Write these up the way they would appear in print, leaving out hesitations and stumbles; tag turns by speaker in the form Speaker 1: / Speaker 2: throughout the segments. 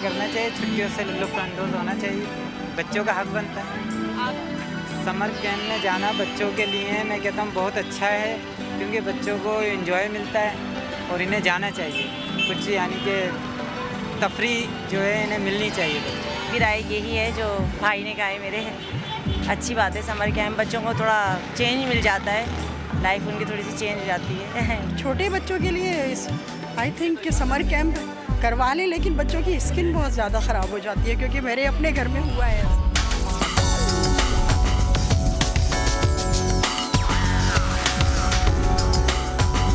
Speaker 1: करना चाहिए, छुट्टियों से लुत्फ़अंदोज़ होना चाहिए, बच्चों का हक बनता है। समर कैंप में जाना बच्चों के लिए मैं कहता हूँ बहुत अच्छा है, क्योंकि बच्चों को एंजॉय मिलता है और इन्हें जाना चाहिए। कुछ यानी कि तफरीह जो है इन्हें मिलनी चाहिए।
Speaker 2: मेरी राय यही है जो भाई ने कहा है मेरे, अच्छी बात है। समर कैंप बच्चों को थोड़ा चेंज मिल जाता है, लाइफ उनकी थोड़ी सी चेंज हो जाती है।
Speaker 3: छोटे बच्चों के लिए आई थिंक कि समर कैंप करवा लें, लेकिन बच्चों की स्किन बहुत ज़्यादा ख़राब हो जाती है, क्योंकि मेरे अपने घर में हुआ है।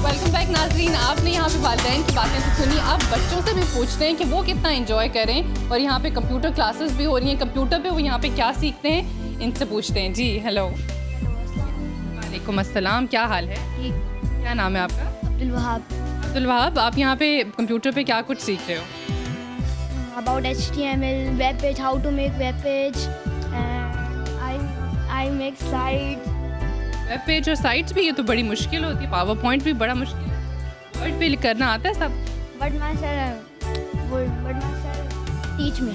Speaker 4: वेलकम बैक नाज़रीन, आपने यहाँ पे वालिदैन की बातें तो सुनी, अब बच्चों से भी पूछते हैं कि वो कितना एंजॉय करें। और यहाँ पे कंप्यूटर क्लासेस भी हो रही हैं, कंप्यूटर पे वो यहाँ पे क्या सीखते हैं इनसे पूछते हैं। जी हेलो। वालेकुम अस्सलाम, क्या हाल है? क्या नाम है आपका?
Speaker 5: अब्दुल वहाब।
Speaker 4: अब्दुल वहाब, आप यहाँ पे कंप्यूटर पे क्या कुछ सीख रहे हो?
Speaker 5: About HTML, web page, how to make web page, I make sites.
Speaker 4: Web page और साइट्स भी, ये तो बड़ी मुश्किल होती है। पावर पॉइंट भी बड़ा मुश्किल है। वर्ड पे करना आता है सब?
Speaker 5: But my sir teach me.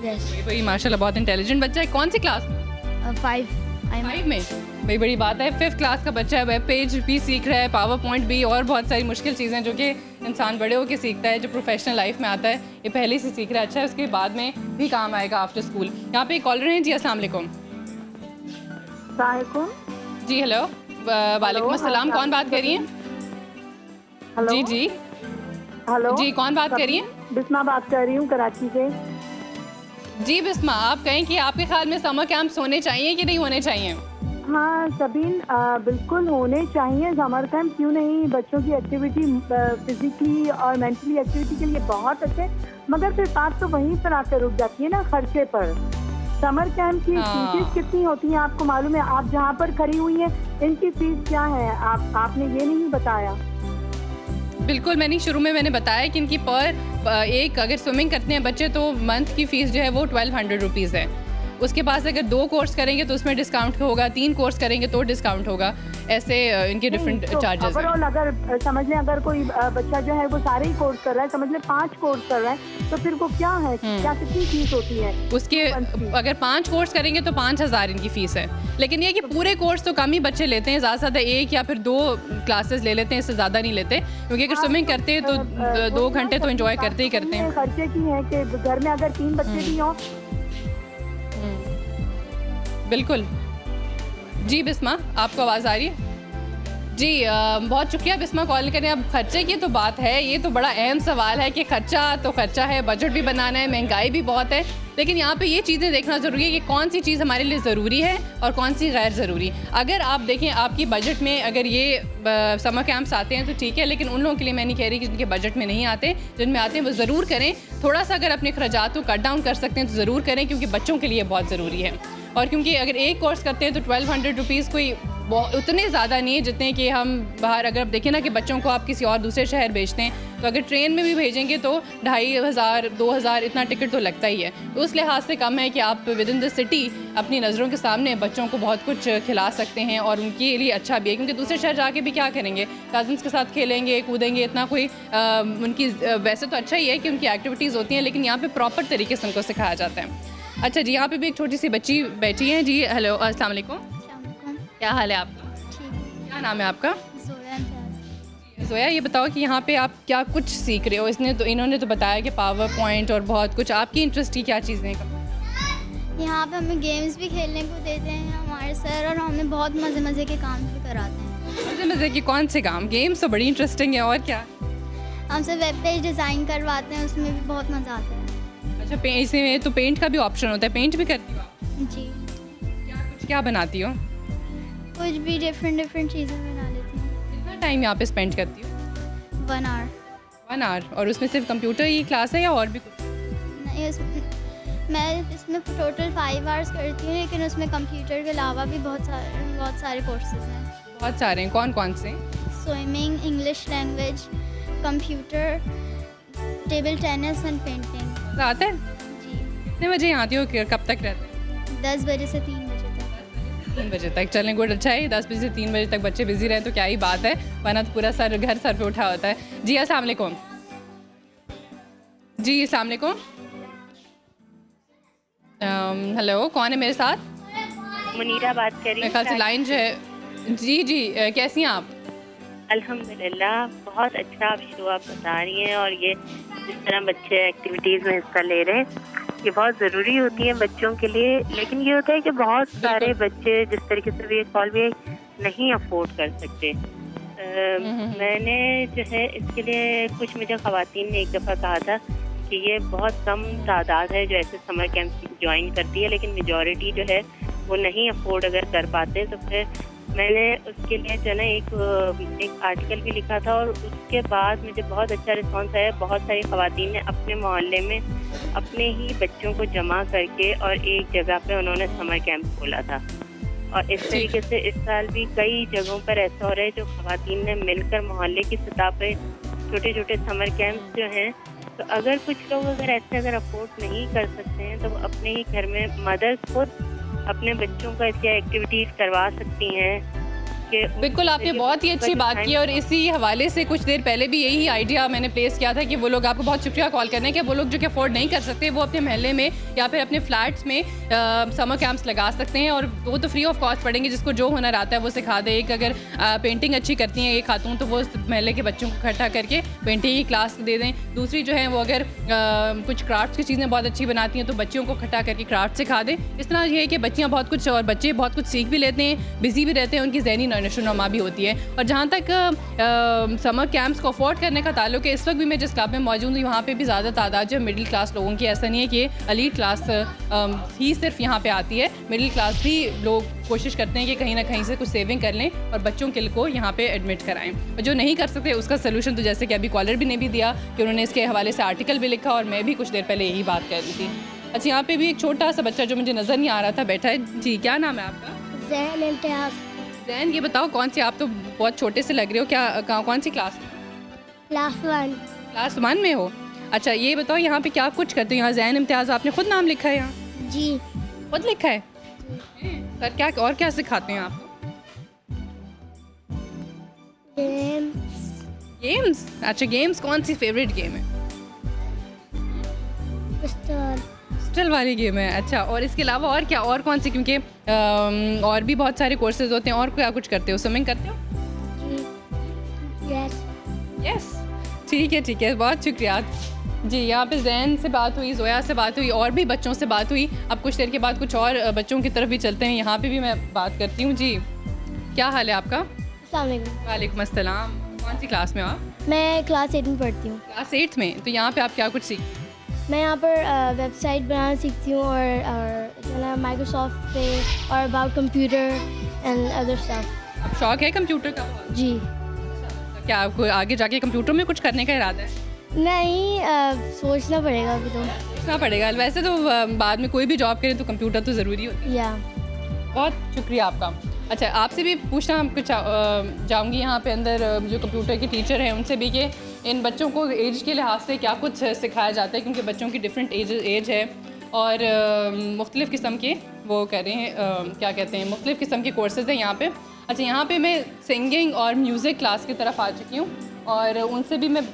Speaker 5: Yes.
Speaker 4: भाई माशाल्लाह बहुत इंटेलिजेंट बच्चा है। कौन सी क्लास में?
Speaker 5: 5
Speaker 4: में। भाई बड़ी बात है, 5th क्लास का बच्चा है, वेब पेज भी सीख रहा है, पावर पॉइंट भी, और बहुत सारी मुश्किल चीज़ें जो कि इंसान बड़े होकर सीखता है, जो प्रोफेशनल लाइफ में आता है, ये पहले से सीख रहा है। अच्छा है, उसके बाद में भी काम आएगा आफ्टर स्कूल। यहाँ पे एक कॉलर हैं जी, अस्सलाम वालेकुम। जी हेलो। वालेकुम अस्सलाम, कौन बात कर रही हैं? जी जी
Speaker 6: हेलो
Speaker 4: जी, कौन बात कर रही हैं?
Speaker 6: बिस्मा बात कर रही हूँ कराची से।
Speaker 4: जी बिस्मा, आप कहें कि आपके ख्याल में समर कैंप होने चाहिए कि नहीं होने चाहिए?
Speaker 6: हाँ सबीन, बिल्कुल होने चाहिए समर कैंप, क्यों नहीं। बच्चों की एक्टिविटी फिजिकली और मेंटली एक्टिविटी के लिए बहुत अच्छे, मगर फिर बात तो वहीं पर आकर रुक जाती है ना, खर्चे पर। समर कैंप की फीस कितनी होती है आपको मालूम है? आप जहाँ पर खड़ी हुई हैं इनकी फीस क्या है? आपने ये नहीं बताया।
Speaker 4: बिल्कुल, मैंने बताया कि इनकी पर एक अगर स्विमिंग करते हैं बच्चे तो मंथ की फ़ीस जो है वो 1200 रुपीज़ है। उसके पास अगर 2 कोर्स करेंगे तो उसमें डिस्काउंट होगा, 3 कोर्स करेंगे तो डिस्काउंट होगा। ऐसे इनके डिफरेंट चार्जेस हैं।
Speaker 6: ओवरऑल अगर समझ लें, अगर कोई बच्चा जो है वो सारे ही कोर्स कर रहा है, समझ लें 5 कोर्स कर रहा है, तो फिर वो क्या है, क्या कितनी फीस होती है
Speaker 4: उसके? अगर 5 कोर्स करेंगे तो 5000 इनकी फ़ीस है। लेकिन ये कि पूरे कोर्स तो कम ही बच्चे लेते हैं, ज़्यादा से ज़्यादा 1 या फिर 2 क्लासेस ले लेते हैं, इससे ज़्यादा नहीं लेते, क्योंकि अगर स्विमिंग करते हैं तो 2 घंटे तो एंजॉय करते ही करते हैं।
Speaker 6: खर्चे की है कि घर में अगर 3 बच्चे भी हों।
Speaker 4: बिल्कुल जी। बिस्मा, आपको आवाज़ आ रही है? जी बहुत शुक्रिया बिस्मा कॉल करें। अब खर्चे की तो बात है, ये तो बड़ा अहम सवाल है कि खर्चा तो खर्चा है, बजट भी बनाना है, महंगाई भी बहुत है, लेकिन यहाँ पे ये चीज़ें देखना ज़रूरी है कि कौन सी चीज़ हमारे लिए ज़रूरी है और कौन सी गैर ज़रूरी। अगर आप देखें आपकी बजट में अगर ये समर कैंप्स आते हैं तो ठीक है, लेकिन उन लोगों के लिए मैं नहीं कह रही कि जिनके बजट में नहीं आते, जिनमें आते हैं वो ज़रूर करें। थोड़ा सा अगर अपने खर्चात को कट डाउन कर सकते हैं तो ज़रूर करें, क्योंकि बच्चों के लिए बहुत ज़रूरी है। और क्योंकि अगर एक कोर्स करते हैं तो 1200 रुपीज़ कोई उतने ज़्यादा नहीं है जितने कि हम बाहर अगर देखें ना कि बच्चों को आप किसी और दूसरे शहर भेजते हैं, तो अगर ट्रेन में भी भेजेंगे तो 2500 2000 इतना टिकट तो लगता ही है। तो उस लिहाज से कम है कि आप विद इन द सिटी अपनी नज़रों के सामने बच्चों को बहुत कुछ खिला सकते हैं, और उनके लिए अच्छा भी है, क्योंकि दूसरे शहर जाके भी क्या करेंगे, कज़न्स के साथ खेलेंगे कूदेंगे, इतना कोई उनकी वैसे तो अच्छा ही है कि उनकी एक्टिविटीज़ होती हैं, लेकिन यहाँ पर प्रॉपर तरीके से उनको सिखाया जाता है। अच्छा जी, यहाँ पे भी एक छोटी सी बच्ची बैठी है जी। हेलो, अस्सलाम वालेकुम, क्या हाल है आपका? क्या नाम है आपका? जोया, ये बताओ कि यहाँ पे आप क्या कुछ सीख रहे हो? इन्होंने तो बताया कि पावर पॉइंट और बहुत कुछ, आपकी इंटरेस्ट की क्या चीज़ें हैं?
Speaker 5: यहाँ पे हमें गेम्स भी खेलने को देते हैं हमारे सर, और हमें बहुत मज़े के काम भी कराते हैं।
Speaker 4: मज़े के कौन से काम? गेम्स तो बड़ी इंटरेस्टिंग है, और क्या?
Speaker 5: हमसे वेब पेज डिज़ाइन करवाते हैं, उसमें भी बहुत मज़ा आता है।
Speaker 4: अच्छा, इसमें तो पेंट का भी ऑप्शन होता है, पेंट भी करती हो आप?
Speaker 5: जी।
Speaker 4: क्या बनाती हो?
Speaker 5: कुछ भी डिफरेंट चीज़ें बना लेती हूँ।
Speaker 4: कितना टाइम यहाँ पे स्पेंड करती हो?
Speaker 5: 1 आवर।
Speaker 4: 1 आवर? और उसमें सिर्फ कंप्यूटर ही क्लास है या और भी कुछ?
Speaker 5: नहीं, मैं इसमें टोटल 5 आवर्स करती हूँ, लेकिन उसमें कंप्यूटर के अलावा भी बहुत सारे कोर्सेज हैं।
Speaker 4: बहुत सारे हैं, कौन कौन से?
Speaker 5: Swimming, English language, computer, table tennis and painting.
Speaker 4: आता है
Speaker 5: जी।
Speaker 4: कितने बजे यहाँ आती हो, कब तक रहते हैं?
Speaker 5: 10 बजे से 3 बजे तक।
Speaker 4: 3 बजे तक, चलें गुड, अच्छा है। 10 बजे से 3 बजे तक बच्चे बिजी रहें तो क्या ही बात है, वरना तो पूरा घर सर पे उठा होता है। जी अस्सलाम वालेकुम। जी अस्सलाम वालेकुम। हेलो, कौन है मेरे साथ?
Speaker 7: मुनीरा बात कर रही
Speaker 4: मेरे ख्याल से लाइन जो है। जी जी, कैसी हैं आप?
Speaker 7: अल्हम्दुलिल्लाह, बहुत अच्छा आप शो आप बता रही हैं, और ये जिस तरह बच्चे एक्टिविटीज़ में हिस्सा ले रहे हैं ये बहुत ज़रूरी होती है बच्चों के लिए। लेकिन ये होता है कि बहुत सारे बच्चे जिस तरीके से भी कॉल भी नहीं अफोर्ड कर सकते। मैंने जो है इसके लिए कुछ मुझे ख़वातीन ने एक दफ़ा कहा था कि ये बहुत कम तादाद है जो ऐसे समर कैंप ज्वाइन करती है, लेकिन मेजॉरिटी जो है वो नहीं अफोर्ड अगर कर पाते। तो फिर मैंने उसके लिए जो है एक आर्टिकल भी लिखा था, और उसके बाद मुझे बहुत अच्छा रिस्पांस आया। बहुत सारी ख़वातीन ने अपने मोहल्ले में अपने ही बच्चों को जमा करके और एक जगह पे उन्होंने समर कैंप खोला था। और इस तरीके से इस साल भी कई जगहों पर ऐसा हो रहा है जो ख़वातीन ने मिलकर मोहल्ले की सतह पे छोटे छोटे समर कैंप जो हैं, तो अगर कुछ लोग अगर अफोर्ड नहीं कर सकते हैं तो वो अपने ही घर में मदर्स खुद अपने बच्चों को ऐसी एक्टिविटीज़ करवा सकती हैं।
Speaker 4: बिल्कुल, आपने बहुत ही अच्छी बात की, और इसी हवाले से कुछ देर पहले भी यही आइडिया मैंने प्लेस किया था कि वो लोग, आपको बहुत शुक्रिया कॉल करने के, वो लोग जो कि अफोर्ड नहीं कर सकते वो अपने महल्ले में या फिर अपने फ्लैट्स में समर कैंप्स लगा सकते हैं, और वो तो फ्री ऑफ कॉस्ट पढ़ेंगे। जिसको जो हुनर आता है वो सिखा दे। एक अगर पेंटिंग अच्छी करती हैं एक खातून, तो वो महल्ले के बच्चों को इकट्ठा करके पेंटिंग की क्लास दे दें। दूसरी जो है वो अगर कुछ क्राफ्ट की चीज़ें बहुत अच्छी बनाती हैं तो बच्चियों को इकट्ठा करके क्राफ्ट सिखा दें। इस तरह ये है कि बच्चियाँ बहुत कुछ और बच्चे बहुत कुछ सीख भी लेते हैं, बिजी भी रहते हैं, उनकी ज़हनी नशोनुमा भी होती है। और जहाँ तक समर कैंप्स को अफोर्ड करने का ताल्लुक है, इस वक्त भी मैं जिस क्लब में मौजूद हूँ वहाँ पे भी ज़्यादा तादाद जो मिडिल क्लास लोगों की, ऐसा नहीं है कि एलीट क्लास ही सिर्फ यहाँ पे आती है, मिडिल क्लास भी लोग कोशिश करते हैं कि कहीं ना कहीं से कुछ सेविंग कर लें और बच्चों के को यहाँ पे एडमिट कराएं। और जो नहीं कर सकते उसका सलूशन तो जैसे कि अभी कॉलर भी ने भी दिया कि उन्होंने इसके हवाले से आर्टिकल भी लिखा, और मैं भी कुछ देर पहले यही बात कर रही थी। अच्छा, यहाँ पे भी एक छोटा सा बच्चा जो मुझे नज़र नहीं आ रहा था बैठा है। जी, क्या नाम है आपका?
Speaker 5: ज़ैन इम्तियाज़।
Speaker 4: ज़ैन, ये बताओ कौन सी, आप तो बहुत छोटे से लग रहे हो, क्या कौन सी क्लास?
Speaker 5: क्लास 1।
Speaker 4: क्लास 1 में हो? अच्छा, ये बताओ यहाँ पे क्या कुछ करते हो? यहाँ ज़ैन इम्तियाज़ आपने खुद नाम लिखा है यहाँ?
Speaker 5: जी,
Speaker 4: खुद लिखा है। सर क्या और क्या सिखाते हैं आप? गेम्स। अच्छा, गेम्स कौन सी फेवरेट गेम है? पिस्टल वाली गेम है। अच्छा, और इसके अलावा और क्या, और कौन सी? क्योंकि और भी बहुत सारे कोर्सेज होते हैं। और क्या कुछ करते हो? स्विमिंग करते हो? यस, ठीक है, बहुत शुक्रिया। जी, यहाँ पे ज़ैन से बात हुई, ज़ोया से बात हुई, और भी बच्चों से बात हुई। अब कुछ देर के बाद कुछ और बच्चों की तरफ भी चलते हैं, यहाँ पे भी मैं बात करती हूँ। जी, क्या हाल है आपका? वालेकुम अस्सलाम। कौन सी क्लास में हो आप?
Speaker 5: मैं क्लास 8 में पढ़ती हूँ।
Speaker 4: क्लास 8 में? तो यहाँ पे आप क्या कुछ सीख?
Speaker 5: मैं यहाँ पर वेबसाइट बनाना सीखती हूँ, और जो है माइक्रोसॉफ्ट पे, और about computer and other stuff.
Speaker 4: अब शौक है कंप्यूटर का?
Speaker 5: जी।
Speaker 4: क्या आपको आगे जाके कंप्यूटर में कुछ करने का इरादा है?
Speaker 5: नहीं, सोचना पड़ेगा अभी तो।
Speaker 4: सोचना पड़ेगा। वैसे तो बाद में कोई भी जॉब करे तो कंप्यूटर तो ज़रूरी होता है।
Speaker 5: या,
Speaker 4: बहुत शुक्रिया आपका। अच्छा, आपसे भी पूछना कुछ जाऊँगी यहाँ पे अंदर जो कंप्यूटर के टीचर हैं उनसे भी, कि इन बच्चों को एज के लिहाज से क्या कुछ सिखाया जाता है, क्योंकि बच्चों की डिफरेंट एज है, और मुख्तलिफ़ किस्म के वो कह रहे हैं क्या कहते हैं, मुख्तलिफ़ किस्म के कोर्सेज़ हैं यहाँ पे। अच्छा, यहाँ पे मैं सिंगिंग और म्यूज़िक क्लास की तरफ आ चुकी हूँ, और उनसे भी मैं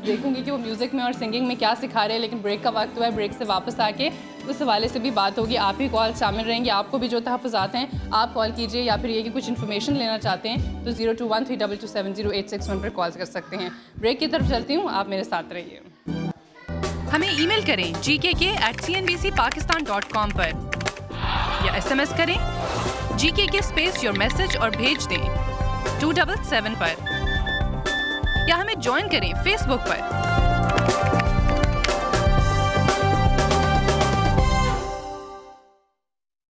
Speaker 4: देखूंगी कि वो म्यूज़िक में और सिंगिंग में क्या सिखा रहे हैं। लेकिन ब्रेक का वक्त हुआ है, ब्रेक से वापस आके उस हवाले से भी बात होगी। आप ही कॉल शामिल रहेंगे, आपको भी जो तहफ़्फ़ुज़ात हैं आप कॉल कीजिए, या फिर ये कि कुछ इन्फॉर्मेशन लेना चाहते हैं तो 021322700861 पर कॉल कर सकते हैं। ब्रेक की तरफ चलती हूँ, आप मेरे साथ रहिए। हमें ईमेल करें gkk@cnbcpakistan.com पर, या SMS करें GKK स्पेस योर मैसेज और भेज दें 277 पर, या हमें ज्वाइन करें फेसबुक पर।